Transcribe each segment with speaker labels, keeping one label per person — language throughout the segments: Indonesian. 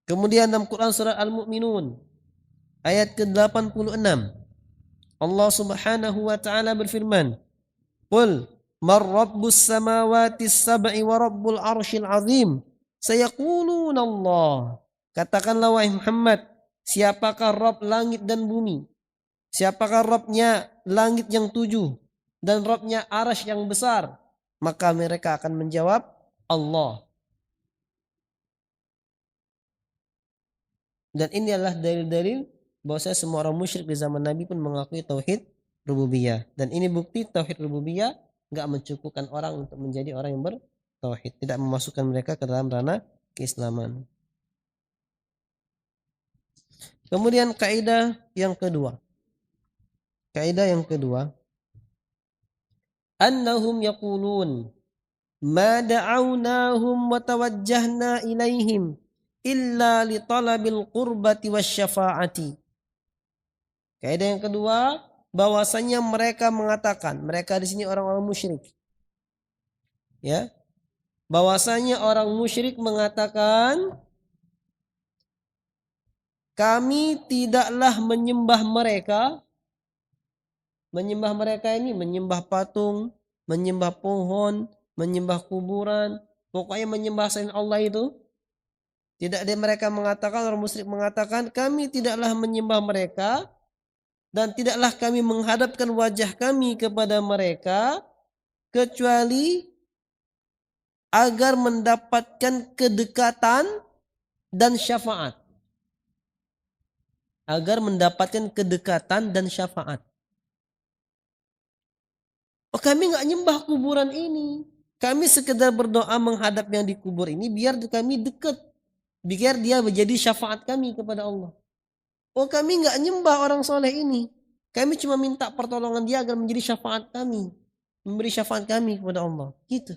Speaker 1: Kemudian dalam Quran surat Al-Mu'minun ayat ke-86 Allah Subhanahu wa taala berfirman, "Qul man rabbus samawati sab'i wa rabbul arsyil azim?" Sayaquluna Allah. Katakanlah wahai Muhammad, siapakah Rabb langit dan bumi? Siapakah Rabbnya langit yang 7 dan Rabbnya arasy yang besar? Maka mereka akan menjawab, Allah. Dan ini adalah dalil-dalil bahwasanya semua orang musyrik di zaman Nabi pun mengakui tauhid rububiyah. Dan ini bukti tauhid rububiyah enggak mencukupkan orang untuk menjadi orang yang bertauhid, tidak memasukkan mereka ke dalam ranah keislaman. Kemudian kaidah yang kedua. Kaidah yang kedua, annahum yaqulun ma da'awnahum wa tawajjahna ilaihim illa li talabil qurbati wasyafa'ati. Kaidah yang kedua, bahwasanya mereka mengatakan, mereka di sini orang-orang musyrik. Ya. Bahwasanya orang musyrik mengatakan, kami tidaklah menyembah mereka. Menyembah mereka ini menyembah patung, menyembah pohon, menyembah kuburan, pokoknya menyembah selain Allah itu. Tidak ada mereka mengatakan, orang musyrik mengatakan, kami tidaklah menyembah mereka dan tidaklah kami menghadapkan wajah kami kepada mereka kecuali agar mendapatkan kedekatan dan syafaat. Agar mendapatkan kedekatan dan syafaat. Oh, kami nggak nyembah kuburan ini. Kami sekedar berdoa menghadap yang di kubur ini biar kami dekat. Biar dia menjadi syafaat kami kepada Allah. Oh, kami nggak nyembah orang soleh ini. Kami cuma minta pertolongan dia agar menjadi syafaat kami. Memberi syafaat kami kepada Allah. Gitu.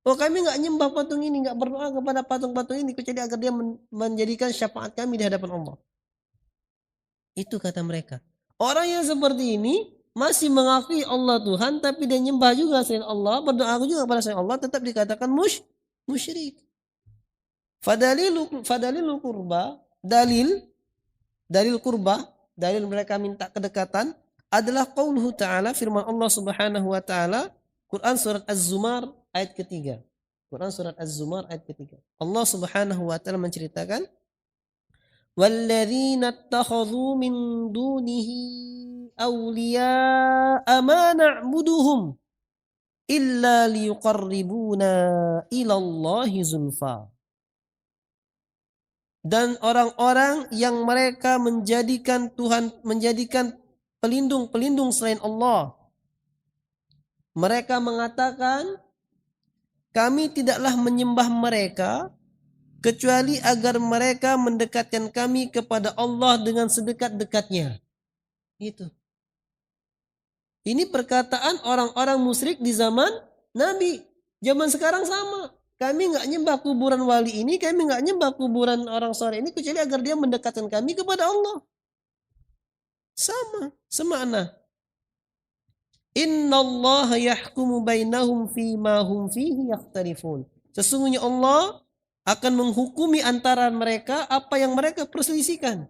Speaker 1: Oh, kami nggak nyembah patung ini, nggak berdoa kepada patung-patung ini kecuali agar dia menjadikan syafaat kami di hadapan Allah. Itu kata mereka. Orang yang seperti ini masih mengakui Allah Tuhan tapi dia nyembah juga selain Allah, berdoa juga kepada selain Allah, tetap dikatakan musyrik. Fadalilu kurba, dalil kurba, dalil mereka minta kedekatan adalah qauluhu ta'ala, firman Allah Subhanahu wa taala, Quran surat Az-Zumar ayat ketiga. Quran surat Az-Zumar ayat ketiga. Allah Subhanahu wa taala menceritakan, "Walladzina ittakhadhu min dunihi awliya'a ma na'buduhum illa liyuqarribuna ila Allahi zulfa." Dan orang-orang yang mereka menjadikan Tuhan, menjadikan pelindung-pelindung selain Allah. Mereka mengatakan, kami tidaklah menyembah mereka kecuali agar mereka mendekatkan kami kepada Allah dengan sedekat-dekatnya. Itu. Ini perkataan orang-orang musyrik di zaman Nabi. Zaman sekarang sama. Kami nggak nyembah kuburan wali ini, kami nggak nyembah kuburan orang soleh ini kecuali agar dia mendekatkan kami kepada Allah. Sama, semakna. Innallaha yahkumu bainahum fima hum fihi yakhtalifun. Sesungguhnya Allah akan menghukumi antara mereka apa yang mereka perselisihkan.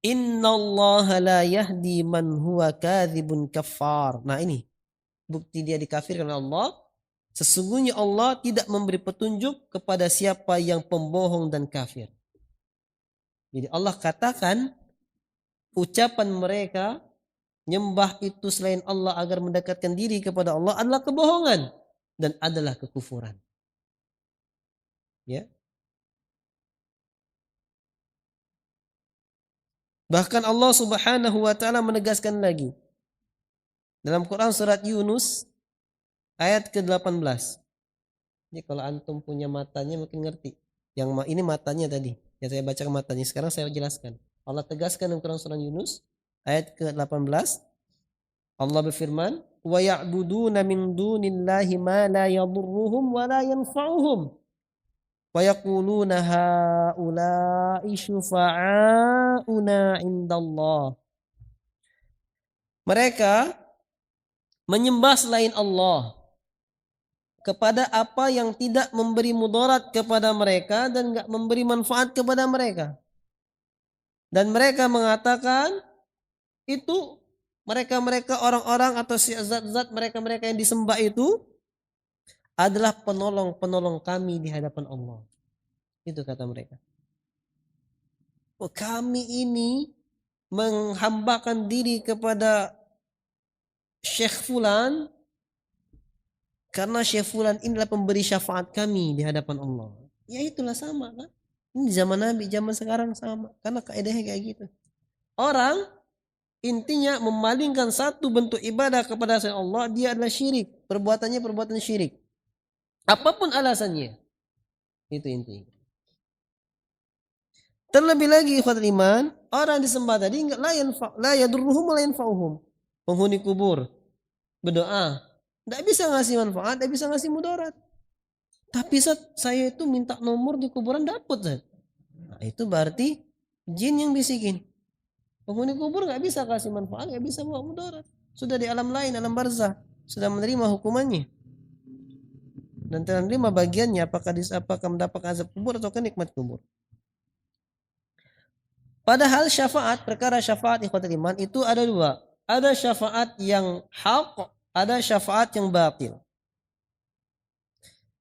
Speaker 1: Innallaha la yahdi man huwa kadzibun kafar. Nah, ini bukti dia dikafirkan oleh Allah. Sesungguhnya Allah tidak memberi petunjuk kepada siapa yang pembohong dan kafir. Jadi Allah katakan ucapan mereka nyembah itu selain Allah agar mendekatkan diri kepada Allah adalah kebohongan dan adalah kekufuran. Ya. Bahkan Allah Subhanahu wa taala menegaskan lagi dalam Quran surat Yunus ayat ke-18. Jadi kalau antum punya matanya mungkin ngerti. Yang ini matanya tadi. Ya saya baca matanya. Sekarang saya jelaskan. Allah tegaskan dalam Quran surah Yunus ayat ke-18. Allah berfirman, "Wa ya'buduna min dunillahi ma la yadurruhum wa la yanfa'uhum. Wa yaquluna haula'i syufa'auna 'indallah." Mereka menyembah selain Allah kepada apa yang tidak memberi mudarat kepada mereka dan enggak memberi manfaat kepada mereka. Dan mereka mengatakan itu mereka-mereka orang-orang atau zat-zat mereka-mereka yang disembah itu adalah penolong-penolong kami di hadapan Allah. Itu kata mereka. Oh, kami ini menghambakan diri kepada Syekh Fulan karena Syekh Fulan inilah pemberi syafaat kami di hadapan Allah. Ya itulah sama kan. Ini zaman Nabi, zaman sekarang sama. Karena kaidahnya kayak gitu. Orang intinya memalingkan satu bentuk ibadah kepada selain Allah, dia adalah syirik. Perbuatannya perbuatan syirik. Apapun alasannya. Itu intinya. Terlebih lagi ikhwatul iman, orang disembah tadi enggak la yadurruhum wa la yanfa'uhum. Penghuni kubur berdoa, enggak bisa ngasih manfaat, enggak bisa ngasih mudarat. Tapi saya itu minta nomor di kuburan dapat, Zat. Nah, itu berarti jin yang bisikin. Penghuni kubur enggak bisa kasih manfaat, enggak bisa bawa mudarat. Sudah di alam lain, alam barzah, sudah menerima hukumannya. Dan menerima bagiannya apakah mendapat azab kubur atau nikmat kubur. Padahal syafaat, perkara syafaat ikhwatul iman itu ada dua. Ada syafaat yang hak, ada syafaat yang batil.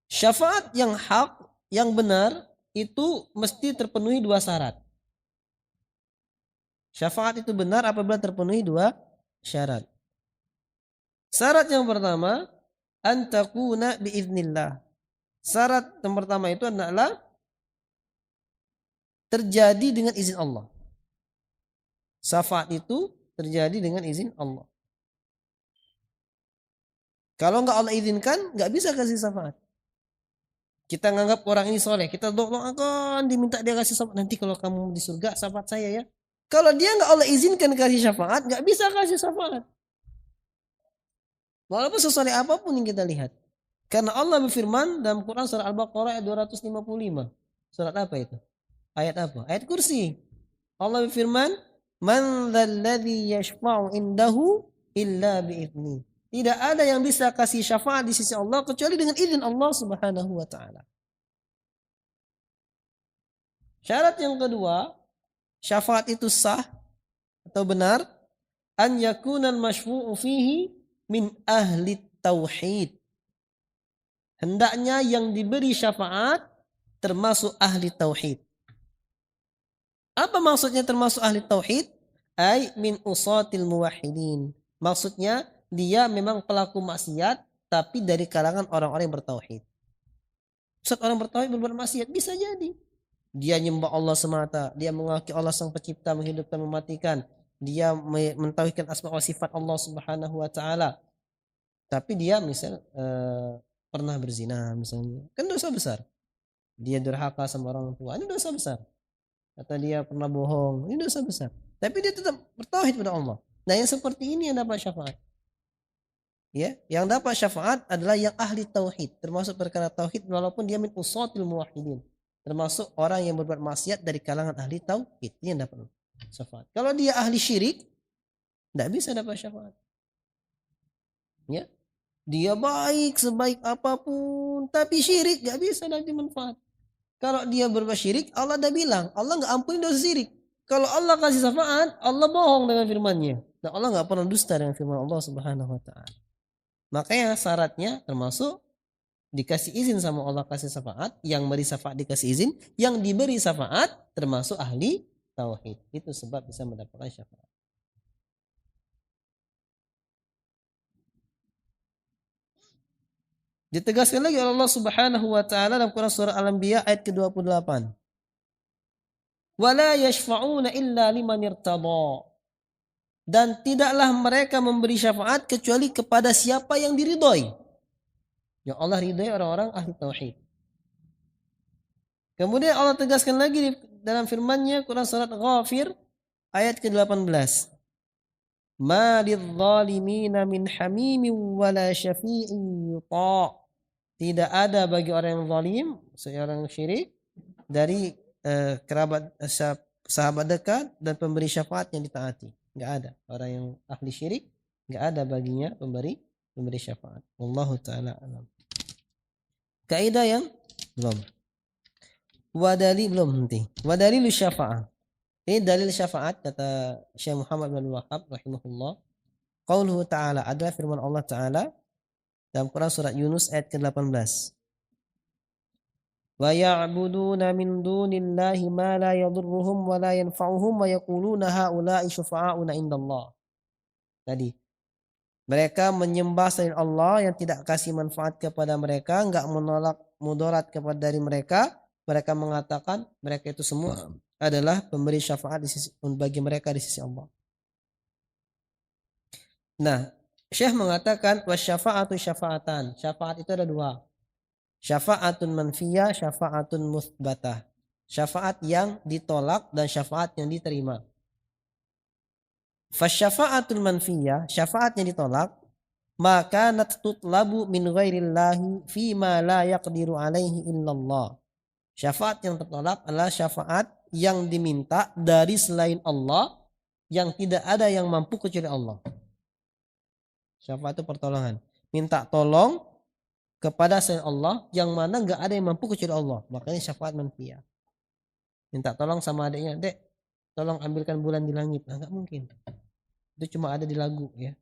Speaker 1: Syafaat yang hak, yang benar, itu mesti terpenuhi dua syarat. Syafaat itu benar apabila terpenuhi dua syarat. Syarat yang pertama, antakuna biiznillah. Syarat yang pertama itu adalah terjadi dengan izin Allah. Syafaat itu terjadi dengan izin Allah. Kalau enggak Allah izinkan, enggak bisa kasih syafaat. Kita nganggap orang ini soleh, kita doakan diminta dia kasih syafaat. Nanti kalau kamu di surga, syafaat saya ya. Kalau dia enggak Allah izinkan kasih syafaat, enggak bisa kasih syafaat. Walaupun sesoleh apapun yang kita lihat. Karena Allah berfirman dalam Quran surah Al-Baqarah ayat 255. Surat apa itu? Ayat apa? Ayat kursi. Allah berfirman, "Man dzalladzi yashfa'u indahu illa bi'idznih." Tidak ada yang bisa kasih syafaat di sisi Allah kecuali dengan izin Allah Subhanahu wa taala. Syarat yang kedua, syafaat itu sah atau benar, an yakunal masyfu'u fihi min ahli tauhid. Hendaknya yang diberi syafaat termasuk ahli tauhid. Apa maksudnya termasuk ahli tauhid? Ai min usatil muwahhidin. Maksudnya dia memang pelaku maksiat tapi dari kalangan orang-orang yang bertauhid. Saat orang bertauhid berbuat maksiat bisa jadi. Dia nyembah Allah semata, dia mengakui Allah sang pencipta, menghidupkan, mematikan. Dia mentauhidkan asma wa sifat Allah Subhanahu wa taala. Tapi dia misal pernah berzina misalnya. Kan dosa besar. Dia durhaka sama orang tua, ini dosa besar. Atau dia pernah bohong, ini dosa besar. Tapi dia tetap bertauhid pada Allah. Nah, yang seperti ini yang dapat syafaat. Ya, yang dapat syafaat adalah yang ahli tauhid, termasuk perkara tauhid walaupun dia min usatil muwahhidin, termasuk orang yang berbuat maksiat dari kalangan ahli tauhid, ini yang dapat syafaat. Kalau dia ahli syirik, tidak bisa dapat syafaat. Ya, dia baik sebaik apapun, tapi syirik nggak bisa nanti manfaat. Kalau dia berbuat syirik, Allah dah bilang, Allah nggak ampuni dosa syirik. Kalau Allah kasih syafaat, Allah bohong dengan firman-Nya. Dan Allah nggak pernah dusta dengan firman Allah Subhanahu wa taala. Makanya syaratnya termasuk dikasih izin sama Allah kasih syafaat, yang beri syafaat dikasih izin, yang diberi syafaat termasuk ahli tauhid. Itu sebab bisa mendapatkan syafaat. Ditegaskan lagi oleh Allah Subhanahu wa taala dalam Quran surah Al-Anbiya ayat ke-28. Wala yashfa'una illa liman irtada. Dan tidaklah mereka memberi syafaat kecuali kepada siapa yang diridhoi. Yang Allah ridhoi orang-orang ahli tauhid. Kemudian Allah tegaskan lagi dalam firman-Nya Quran surat Ghafir ayat ke-18. Ma lidh-dhalimina min hamimin wala syafi'in yuta'. Tidak ada bagi orang yang zalim, seorang syirik, dari kerabat sahabat dekat dan pemberi syafaat yang ditaati. Enggak ada. Orang yang ahli syirik enggak ada baginya pemberi syafaat. Wallahu taala alam. Kaidah yang belum. Belum nanti. Wadalilu syafa'ah. Ini dalil syafaat kata Syekh Muhammad bin Wahab rahimahullah. Qauluhu ta'ala, adalah firman Allah Ta'ala dalam Quran surat Yunus ayat ke-18. Wa ya'buduna min dunillahi ma la yadurruhum wa la yanfa'uhum wa yaquluna haula'i syufa'auna indallah. Tadi mereka menyembah selain Allah yang tidak kasih manfaat kepada mereka, enggak menolak mudarat kepada dari mereka. Mereka mengatakan mereka itu semua adalah pemberi syafaat bagi mereka di sisi Allah. Nah, Syekh mengatakan wasyafa'atu syafa'atan. Syafaat itu ada dua. Syafa'atun manfiyah, syafa'atun muthbatah. Syafaat yang ditolak dan syafaat yang diterima. Fasyafa'atul manfiyah, syafaat yang ditolak, maka tutlabu min ghairillahi fima la yaqdiru alaihi illallah. Syafaat yang tertolak adalah syafaat yang diminta dari selain Allah yang tidak ada yang mampu kecuali Allah. Syafaat itu pertolongan. Minta tolong kepada selain Allah yang mana nggak ada yang mampu kecuali Allah. Makanya syafaat manfiyah. Minta tolong sama adiknya, dek, tolong ambilkan bulan di langit. Nah, nggak mungkin. Itu cuma ada di lagu ya.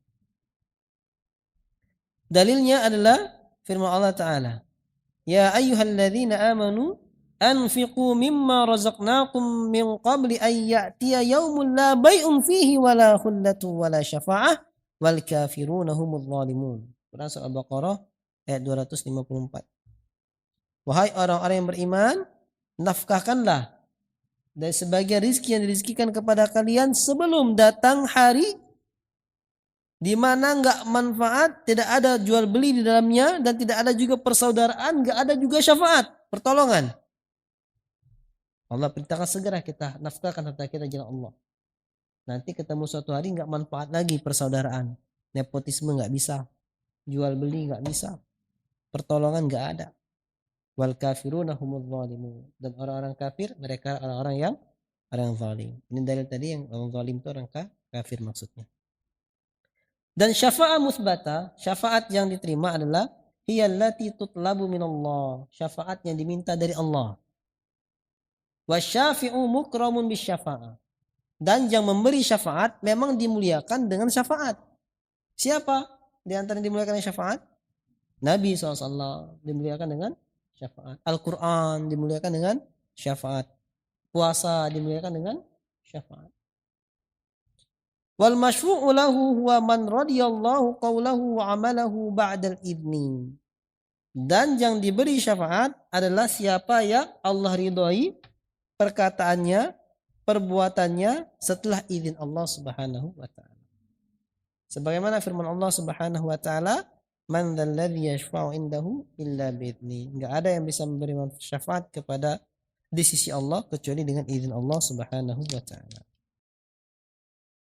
Speaker 1: Dalilnya adalah firman Allah Ta'ala. Ya ayyuhalladzina amanu anfiqu mimma razaqnakum min qabli an ya'tiya yaumun la bay'un fihi wala khullatu wala syafa'ah wal kafiruna humudz zalimun. Quran surah Al-Baqarah ayat 254. Wahai orang-orang yang beriman, nafkahkanlah dari sebagian rizki yang dirizkikan kepada kalian sebelum datang hari di mana enggak manfaat, tidak ada jual beli di dalamnya, dan tidak ada juga persaudaraan, enggak ada juga syafaat, pertolongan. Allah perintahkan segera kita nafkahkan harta kita jalan Allah. Nanti ketemu suatu hari enggak manfaat lagi persaudaraan, nepotisme enggak bisa, jual beli enggak bisa, pertolongan enggak ada. Wal kafiruna humudz zalimun, dan orang-orang kafir mereka orang-orang yang zalim. Ini dalil tadi yang orang zalim itu orang kafir maksudnya. Dan syafaat musbata, syafaat yang diterima adalah hiyallati tutlabu minallah, syafaat yang diminta dari Allah. Wasyafi'u mukramun bisyafa'ah, dan yang memberi syafaat memang dimuliakan dengan syafaat. Siapa di antara yang dimuliakan dengan syafaat? Nabi SAW dimuliakan dengan syafaat. Al-Quran dimuliakan dengan syafaat. Puasa dimuliakan dengan syafaat. Wal masyfu'u lahu huwa man radiyallahu qawlahu wa amalahu ba'dal idni. Dan yang diberi syafaat adalah siapa yang Allah ridhoi perkataannya, perbuatannya setelah izin Allah Subhanahu wa taala. Sebagaimana firman Allah Subhanahu wa taala, man dzalladzi yashfa'u indahu illa bi'idznih. Enggak ada yang bisa memberi syafaat kepada di sisi Allah kecuali dengan izin Allah Subhanahu wa taala.